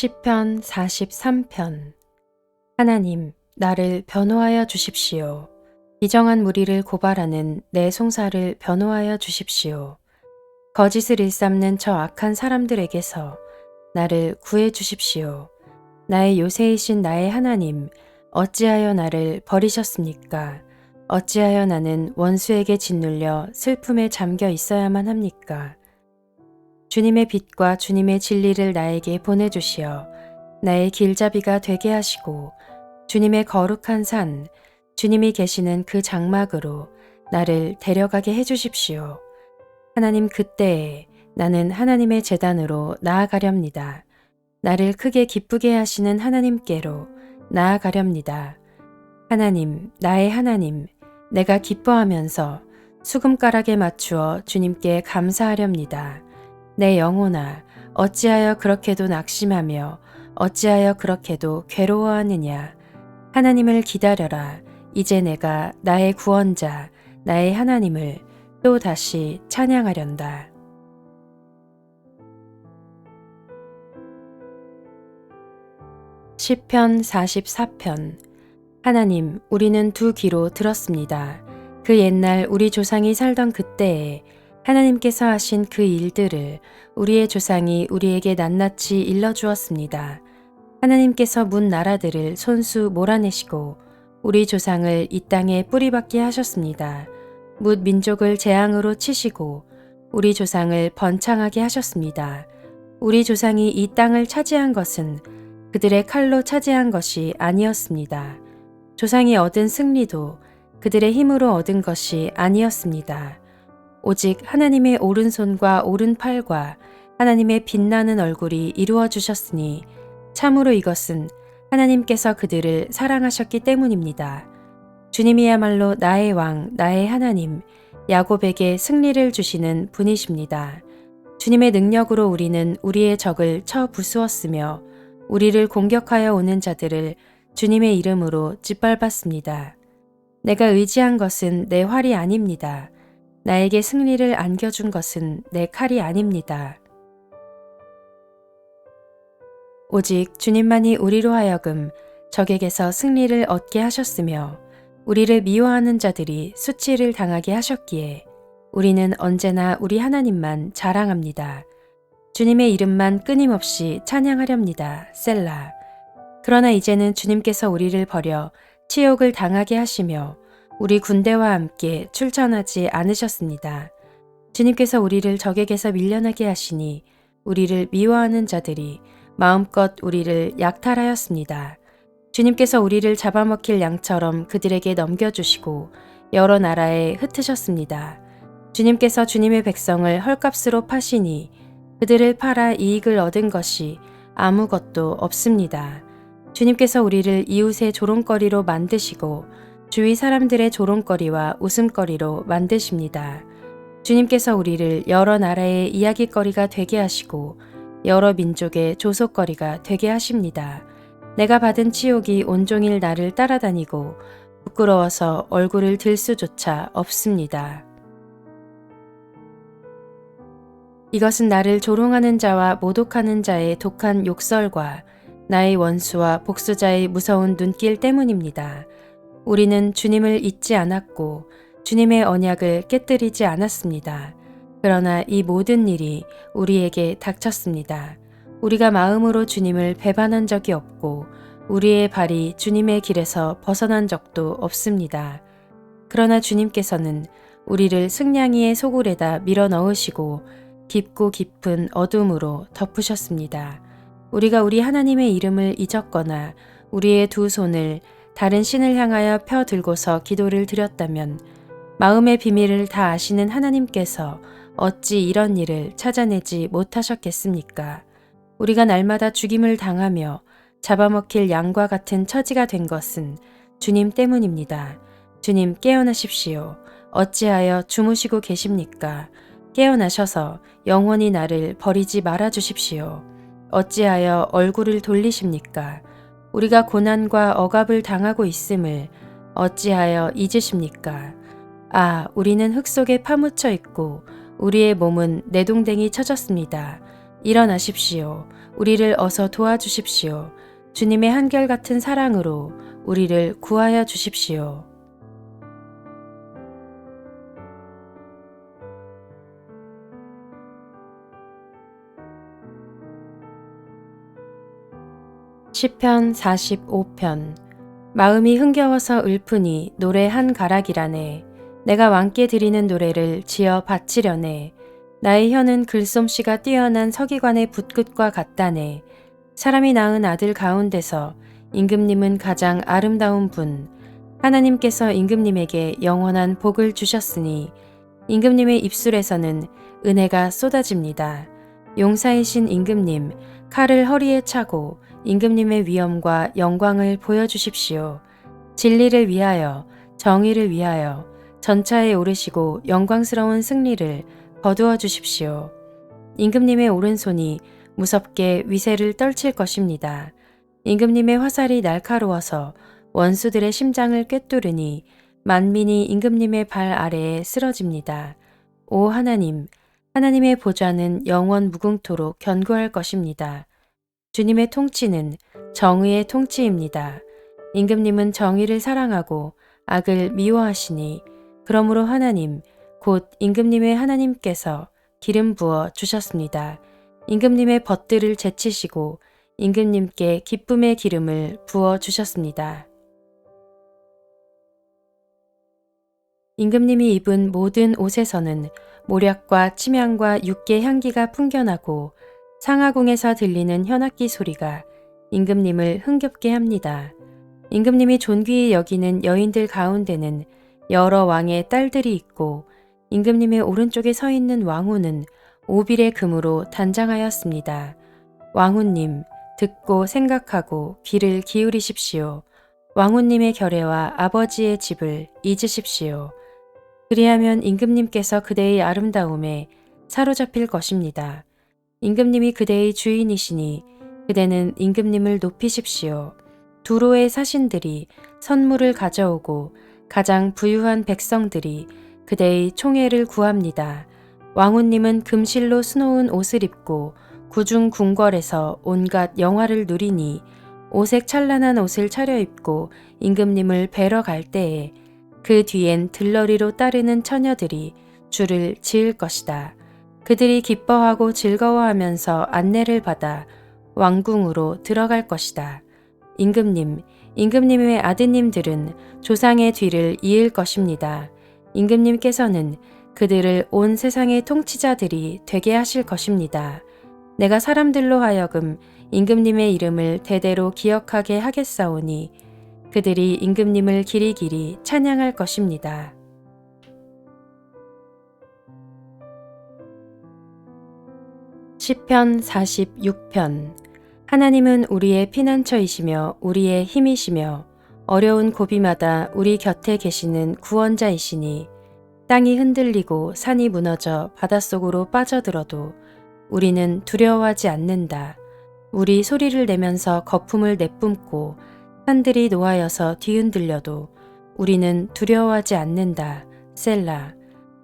시편 43편. 하나님, 나를 변호하여 주십시오. 비정한 무리를 고발하는 내 송사를 변호하여 주십시오. 거짓을 일삼는 저 악한 사람들에게서 나를 구해 주십시오. 나의 요새이신 나의 하나님, 어찌하여 나를 버리셨습니까? 어찌하여 나는 원수에게 짓눌려 슬픔에 잠겨 있어야만 합니까? 주님의 빛과 주님의 진리를 나에게 보내주시어 나의 길잡이가 되게 하시고 주님의 거룩한 산, 주님이 계시는 그 장막으로 나를 데려가게 해주십시오. 하나님, 그때에 나는 하나님의 제단으로 나아가렵니다. 나를 크게 기쁘게 하시는 하나님께로 나아가렵니다. 하나님, 나의 하나님, 내가 기뻐하면서 수금가락에 맞추어 주님께 감사하렵니다. 내 영혼아, 어찌하여 그렇게도 낙심하며 어찌하여 그렇게도 괴로워하느냐. 하나님을 기다려라. 이제 내가 나의 구원자, 나의 하나님을 또 다시 찬양하련다. 시편 44편. 하나님, 우리는 두 귀로 들었습니다. 그 옛날 우리 조상이 살던 그때에 하나님께서 하신 그 일들을 우리의 조상이 우리에게 낱낱이 일러주었습니다. 하나님께서 문 나라들을 손수 몰아내시고 우리 조상을 이 땅에 뿌리박게 하셨습니다. 뭇 민족을 재앙으로 치시고 우리 조상을 번창하게 하셨습니다. 우리 조상이 이 땅을 차지한 것은 그들의 칼로 차지한 것이 아니었습니다. 조상이 얻은 승리도 그들의 힘으로 얻은 것이 아니었습니다. 오직 하나님의 오른손과 오른팔과 하나님의 빛나는 얼굴이 이루어 주셨으니 참으로 이것은 하나님께서 그들을 사랑하셨기 때문입니다. 주님이야말로 나의 왕, 나의 하나님, 야곱에게 승리를 주시는 분이십니다. 주님의 능력으로 우리는 우리의 적을 쳐 부수었으며 우리를 공격하여 오는 자들을 주님의 이름으로 짓밟았습니다. 내가 의지한 것은 내 활이 아닙니다. 나에게 승리를 안겨준 것은 내 칼이 아닙니다. 오직 주님만이 우리로 하여금 적에게서 승리를 얻게 하셨으며 우리를 미워하는 자들이 수치를 당하게 하셨기에 우리는 언제나 우리 하나님만 자랑합니다. 주님의 이름만 끊임없이 찬양하렵니다. 셀라. 그러나 이제는 주님께서 우리를 버려 치욕을 당하게 하시며 우리 군대와 함께 출전하지 않으셨습니다. 주님께서 우리를 적에게서 밀려나게 하시니 우리를 미워하는 자들이 마음껏 우리를 약탈하였습니다. 주님께서 우리를 잡아먹힐 양처럼 그들에게 넘겨주시고 여러 나라에 흩으셨습니다. 주님께서 주님의 백성을 헐값으로 파시니 그들을 팔아 이익을 얻은 것이 아무것도 없습니다. 주님께서 우리를 이웃의 조롱거리로 만드시고 주위 사람들의 조롱거리와 웃음거리로 만드십니다. 주님께서 우리를 여러 나라의 이야기거리가 되게 하시고 여러 민족의 조속거리가 되게 하십니다. 내가 받은 치욕이 온종일 나를 따라다니고 부끄러워서 얼굴을 들 수조차 없습니다. 이것은 나를 조롱하는 자와 모독하는 자의 독한 욕설과 나의 원수와 복수자의 무서운 눈길 때문입니다. 우리는 주님을 잊지 않았고 주님의 언약을 깨뜨리지 않았습니다. 그러나 이 모든 일이 우리에게 닥쳤습니다. 우리가 마음으로 주님을 배반한 적이 없고 우리의 발이 주님의 길에서 벗어난 적도 없습니다. 그러나 주님께서는 우리를 승냥이의 소굴에다 밀어 넣으시고 깊고 깊은 어둠으로 덮으셨습니다. 우리가 우리 하나님의 이름을 잊었거나 우리의 두 손을 다른 신을 향하여 펴 들고서 기도를 드렸다면 마음의 비밀을 다 아시는 하나님께서 어찌 이런 일을 찾아내지 못하셨겠습니까? 우리가 날마다 죽임을 당하며 잡아먹힐 양과 같은 처지가 된 것은 주님 때문입니다. 주님, 깨어나십시오. 어찌하여 주무시고 계십니까? 깨어나셔서 영원히 나를 버리지 말아 주십시오. 어찌하여 얼굴을 돌리십니까? 우리가 고난과 억압을 당하고 있음을 어찌하여 잊으십니까? 아, 우리는 흙 속에 파묻혀 있고 우리의 몸은 내동댕이 쳐졌습니다. 일어나십시오. 우리를 어서 도와주십시오. 주님의 한결같은 사랑으로 우리를 구하여 주십시오. 시편 45편. 마음이 흥겨워서 읊으니 노래 한 가락이라네. 내가 왕께 드리는 노래를 지어 바치려네. 나의 혀는 글솜씨가 뛰어난 서기관의 붓끝과 같다네. 사람이 낳은 아들 가운데서 임금님은 가장 아름다운 분. 하나님께서 임금님에게 영원한 복을 주셨으니 임금님의 입술에서는 은혜가 쏟아집니다. 용사이신 임금님, 칼을 허리에 차고 임금님의 위엄과 영광을 보여주십시오. 진리를 위하여, 정의를 위하여 전차에 오르시고 영광스러운 승리를 거두어 주십시오. 임금님의 오른손이 무섭게 위세를 떨칠 것입니다. 임금님의 화살이 날카로워서 원수들의 심장을 꿰뚫으니 만민이 임금님의 발 아래에 쓰러집니다. 오 하나님, 하나님의 보좌는 영원 무궁토록 견고할 것입니다. 주님의 통치는 정의의 통치입니다. 임금님은 정의를 사랑하고 악을 미워하시니 그러므로 하나님, 곧 임금님의 하나님께서 기름 부어 주셨습니다. 임금님의 벗들을 제치시고 임금님께 기쁨의 기름을 부어 주셨습니다. 임금님이 입은 모든 옷에서는 모략과 침향과 육계 향기가 풍겨나고 상하궁에서 들리는 현악기 소리가 임금님을 흥겹게 합니다. 임금님이 존귀히 여기는 여인들 가운데는 여러 왕의 딸들이 있고 임금님의 오른쪽에 서 있는 왕후는 오빌의 금으로 단장하였습니다. 왕후님, 듣고 생각하고 귀를 기울이십시오. 왕후님의 결례와 아버지의 집을 잊으십시오. 그리하면 임금님께서 그대의 아름다움에 사로잡힐 것입니다. 임금님이 그대의 주인이시니 그대는 임금님을 높이십시오. 두로의 사신들이 선물을 가져오고 가장 부유한 백성들이 그대의 총애를 구합니다. 왕후님은 금실로 수놓은 옷을 입고 구중 궁궐에서 온갖 영화를 누리니 오색 찬란한 옷을 차려입고 임금님을 뵈러 갈 때에 그 뒤엔 들러리로 따르는 처녀들이 줄을 지을 것이다. 그들이 기뻐하고 즐거워하면서 안내를 받아 왕궁으로 들어갈 것이다. 임금님, 임금님의 아드님들은 조상의 뒤를 이을 것입니다. 임금님께서는 그들을 온 세상의 통치자들이 되게 하실 것입니다. 내가 사람들로 하여금 임금님의 이름을 대대로 기억하게 하겠사오니 그들이 임금님을 길이길이 찬양할 것입니다. 시편 46편. 하나님은 우리의 피난처이시며 우리의 힘이시며 어려운 고비마다 우리 곁에 계시는 구원자이시니 땅이 흔들리고 산이 무너져 바닷속으로 빠져들어도 우리는 두려워하지 않는다. 우리 소리를 내면서 거품을 내뿜고 산들이 노하여서 뒤흔들려도 우리는 두려워하지 않는다. 셀라.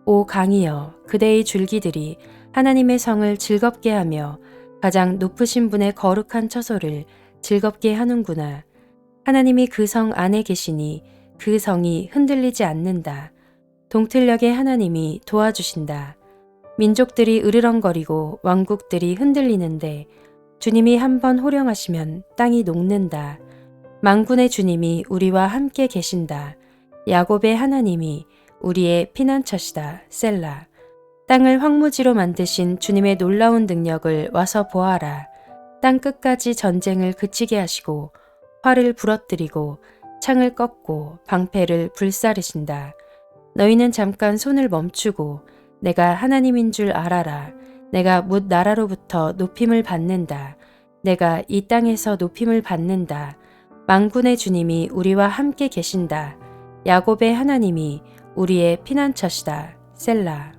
오 강이여, 그대의 줄기들이 하나님의 성을 즐겁게 하며 가장 높으신 분의 거룩한 처소를 즐겁게 하는구나. 하나님이 그 성 안에 계시니 그 성이 흔들리지 않는다. 동틀녘에 하나님이 도와주신다. 민족들이 으르렁거리고 왕국들이 흔들리는데 주님이 한번 호령하시면 땅이 녹는다. 만군의 주님이 우리와 함께 계신다. 야곱의 하나님이 우리의 피난처시다. 셀라. 땅을 황무지로 만드신 주님의 놀라운 능력을 와서 보아라. 땅 끝까지 전쟁을 그치게 하시고 활을 부러뜨리고 창을 꺾고 방패를 불사르신다. 너희는 잠깐 손을 멈추고 내가 하나님인 줄 알아라. 내가 뭇 나라로부터 높임을 받는다. 내가 이 땅에서 높임을 받는다. 만군의 주님이 우리와 함께 계신다. 야곱의 하나님이 우리의 피난처시다. 셀라.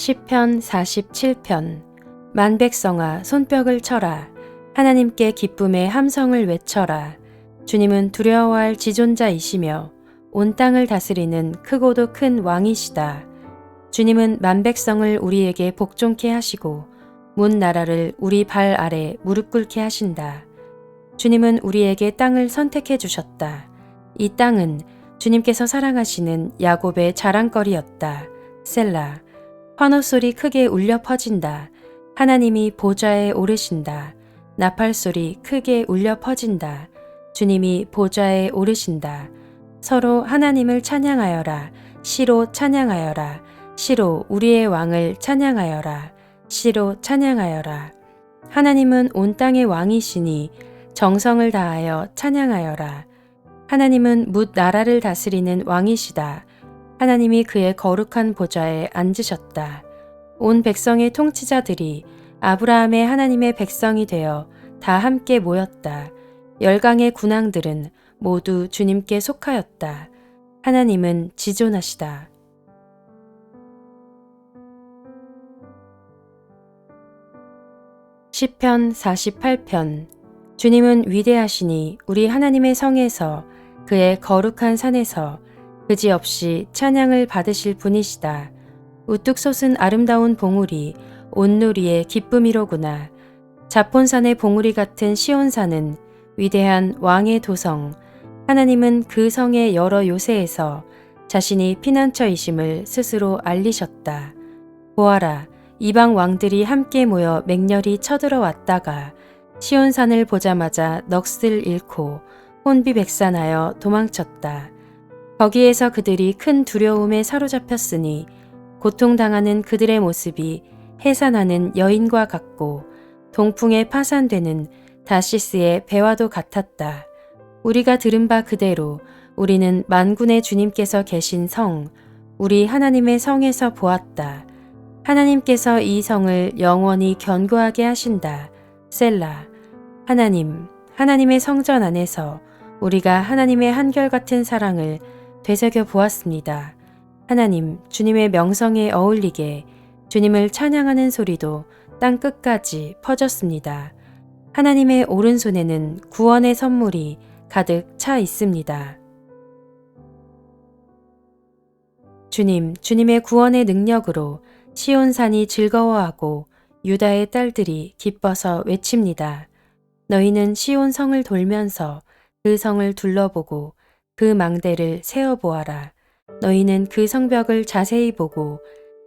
시편 47편. 만백성아 손뼉을 쳐라. 하나님께 기쁨의 함성을 외쳐라. 주님은 두려워할 지존자이시며 온 땅을 다스리는 크고도 큰 왕이시다. 주님은 만백성을 우리에게 복종케 하시고 문 나라를 우리 발 아래 무릎 꿇게 하신다. 주님은 우리에게 땅을 선택해 주셨다. 이 땅은 주님께서 사랑하시는 야곱의 자랑거리였다. 셀라. 환호 소리 크게 울려 퍼진다. 하나님이 보좌에 오르신다. 나팔 소리 크게 울려 퍼진다. 주님이 보좌에 오르신다. 서로 하나님을 찬양하여라. 시로 찬양하여라. 시로 우리의 왕을 찬양하여라. 시로 찬양하여라. 하나님은 온 땅의 왕이시니 정성을 다하여 찬양하여라. 하나님은 뭇 나라를 다스리는 왕이시다. 하나님이 그의 거룩한 보좌에 앉으셨다. 온 백성의 통치자들이 아브라함의 하나님의 백성이 되어 다 함께 모였다. 열강의 군왕들은 모두 주님께 속하였다. 하나님은 지존하시다. 시편 48편. 주님은 위대하시니 우리 하나님의 성에서 그의 거룩한 산에서 그지없이 찬양을 받으실 분이시다. 우뚝 솟은 아름다운 봉우리 온누리의 기쁨이로구나. 자폰산의 봉우리 같은 시온산은 위대한 왕의 도성. 하나님은 그 성의 여러 요새에서 자신이 피난처이심을 스스로 알리셨다. 보아라, 이방 왕들이 함께 모여 맹렬히 쳐들어왔다가 시온산을 보자마자 넋을 잃고 혼비백산하여 도망쳤다. 거기에서 그들이 큰 두려움에 사로잡혔으니 고통당하는 그들의 모습이 해산하는 여인과 같고 동풍에 파산되는 다시스의 배와도 같았다. 우리가 들은 바 그대로 우리는 만군의 주님께서 계신 성, 우리 하나님의 성에서 보았다. 하나님께서 이 성을 영원히 견고하게 하신다. 셀라. 하나님, 하나님의 성전 안에서 우리가 하나님의 한결같은 사랑을 되새겨 보았습니다. 하나님, 주님의 명성에 어울리게 주님을 찬양하는 소리도 땅 끝까지 퍼졌습니다. 하나님의 오른손에는 구원의 선물이 가득 차 있습니다. 주님, 주님의 구원의 능력으로 시온산이 즐거워하고 유다의 딸들이 기뻐서 외칩니다. 너희는 시온 성을 돌면서 그 성을 둘러보고 그 망대를 세어보아라. 너희는 그 성벽을 자세히 보고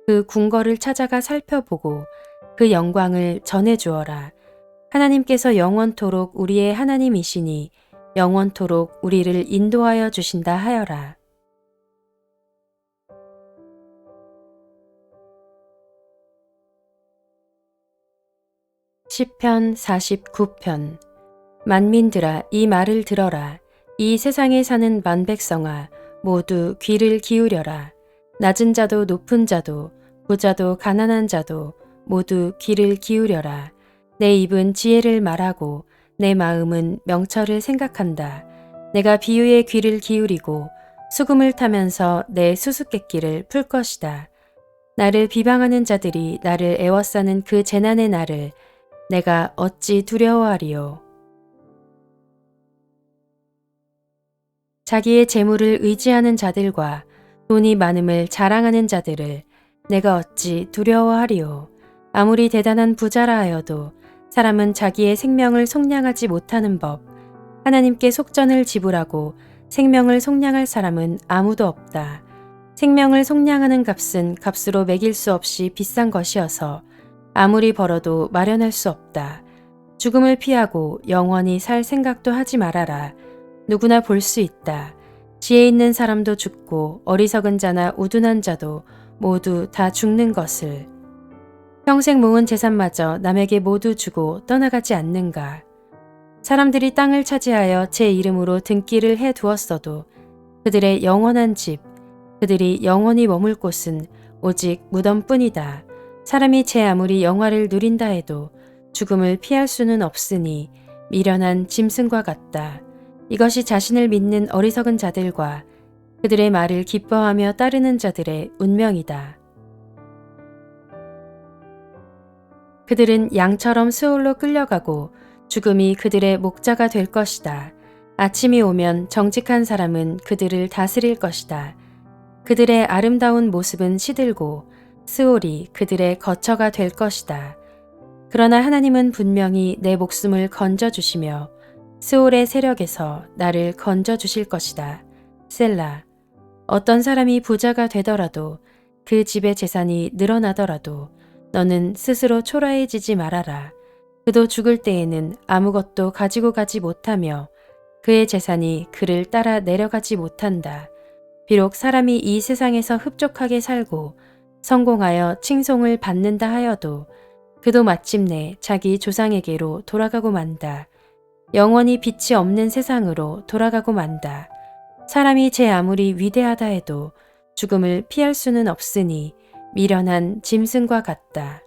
그 궁궐을 찾아가 살펴보고 그 영광을 전해주어라. 하나님께서 영원토록 우리의 하나님이시니 영원토록 우리를 인도하여 주신다 하여라. 시편 49편. 만민들아, 이 말을 들어라. 이 세상에 사는 만백성아, 모두 귀를 기울여라. 낮은 자도 높은 자도 부자도 가난한 자도 모두 귀를 기울여라. 내 입은 지혜를 말하고 내 마음은 명철을 생각한다. 내가 비유에 귀를 기울이고 수금을 타면서 내 수수께끼를 풀 것이다. 나를 비방하는 자들이 나를 애워싸는 그 재난의 날을 내가 어찌 두려워하리요. 자기의 재물을 의지하는 자들과 돈이 많음을 자랑하는 자들을 내가 어찌 두려워하리요. 아무리 대단한 부자라 하여도 사람은 자기의 생명을 속량하지 못하는 법. 하나님께 속전을 지불하고 생명을 속량할 사람은 아무도 없다. 생명을 속량하는 값은 값으로 매길 수 없이 비싼 것이어서 아무리 벌어도 마련할 수 없다. 죽음을 피하고 영원히 살 생각도 하지 말아라. 누구나 볼 수 있다. 지혜 있는 사람도 죽고 어리석은 자나 우둔한 자도 모두 다 죽는 것을. 평생 모은 재산마저 남에게 모두 주고 떠나가지 않는가. 사람들이 땅을 차지하여 제 이름으로 등기를 해두었어도 그들의 영원한 집, 그들이 영원히 머물 곳은 오직 무덤뿐이다. 사람이 제 아무리 영화를 누린다 해도 죽음을 피할 수는 없으니 미련한 짐승과 같다. 이것이 자신을 믿는 어리석은 자들과 그들의 말을 기뻐하며 따르는 자들의 운명이다. 그들은 양처럼 수올로 끌려가고 죽음이 그들의 목자가 될 것이다. 아침이 오면 정직한 사람은 그들을 다스릴 것이다. 그들의 아름다운 모습은 시들고 스올이 그들의 거처가 될 것이다. 그러나 하나님은 분명히 내 목숨을 건져주시며 스올의 세력에서 나를 건져주실 것이다. 셀라. 어떤 사람이 부자가 되더라도 그 집의 재산이 늘어나더라도 너는 스스로 초라해지지 말아라. 그도 죽을 때에는 아무것도 가지고 가지 못하며 그의 재산이 그를 따라 내려가지 못한다. 비록 사람이 이 세상에서 흡족하게 살고 성공하여 칭송을 받는다 하여도 그도 마침내 자기 조상에게로 돌아가고 만다. 영원히 빛이 없는 세상으로 돌아가고 만다. 사람이 제 아무리 위대하다 해도 죽음을 피할 수는 없으니 미련한 짐승과 같다.